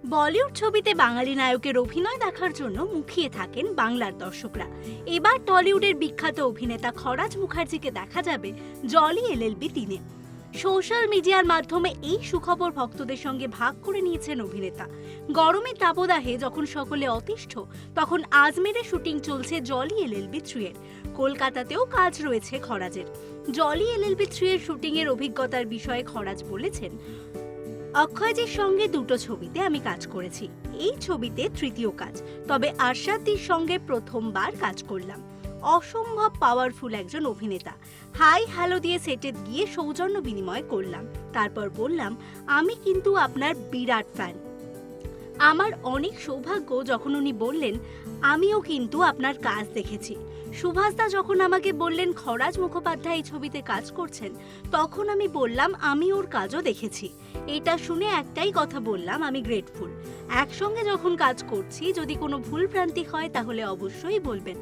বলিউড ছবিতে বাঙালি নায়কের অভিনয় দেখার জন্য মুখিয়ে থাকেন বাংলার দর্শকরা। এবার টলিউডের বিখ্যাত অভিনেতা খরাজ মুখার্জিকে দেখা যাবে জলি এলএলবি 3-এ। সোশ্যাল মিডিয়ার মাধ্যমে এই সুখবর ভক্তদের সঙ্গে ভাগ করে নিয়েছেন অভিনেতা। গরমের তাপদাহে যখন সকলে অতিষ্ঠ, তখন আজমেরে শুটিং চলছে জলি এলএলবি 3-এর। কলকাতাতেও কাজ রয়েছে খরাজের। জলি এলএলবি 3-এর শুটিংয়ের অভিজ্ঞতার বিষয়ে খরাজ বলেছেন, অক্ষয়জির সঙ্গে দুটো ছবিতে আমি কাজ করেছি, এই ছবিতে তৃতীয় কাজ। তবে আরশাদির সঙ্গে প্রথমবার কাজ করলাম। অসম্ভব পাওয়ারফুল একজন অভিনেতা। হাই হ্যালো দিয়ে সেটে গিয়ে সৌজন্য বিনিময় করলাম, তারপর বললাম আমি কিন্তু আপনার বিরাট ফ্যান। আমার অনেক সৌভাগ্য যখন উনি বললেন আমিও কিন্তু আপনার কাজ দেখেছি। সুভাষদা যখন আমাকে বললেন খরাজ মুখোপাধ্যায় এই ছবিতে কাজ করছেন, তখন আমি বললাম আমি ওর কাজও দেখেছি। এটা শুনে একটাই কথা বললাম, আমি গ্রেটফুল। একসঙ্গে যখন কাজ করছি, যদি কোনো ভুল ভ্রান্তি হয় তাহলে অবশ্যই বলবেন।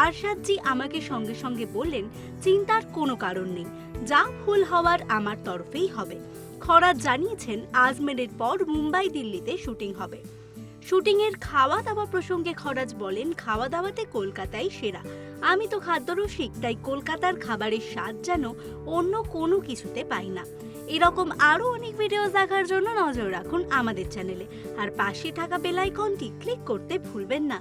আরশাদজি আমাকে সঙ্গে সঙ্গে বললেন চিন্তার কোনো কারণ নেই, যা ভুল হওয়ার আমার তরফেই হবে। খরাজ জানিয়েছেন আজমেরের পর মুম্বাই দিল্লিতে শুটিং হবে। শুটিংয়ের খাওয়া দাওয়া প্রসঙ্গে খরাজ বলেন, খাওয়া দাওয়াতে কলকাতাই সেরা। আমি তো খাদ্যরসিক, তাই কলকাতার খাবারের স্বাদ যেন অন্য কোনো কিছুতে পাই না। এরকম আরও অনেক ভিডিও দেখার জন্য নজর রাখুন আমাদের চ্যানেলে, আর পাশে থাকা বেল আইকনটি ক্লিক করতে ভুলবেন না।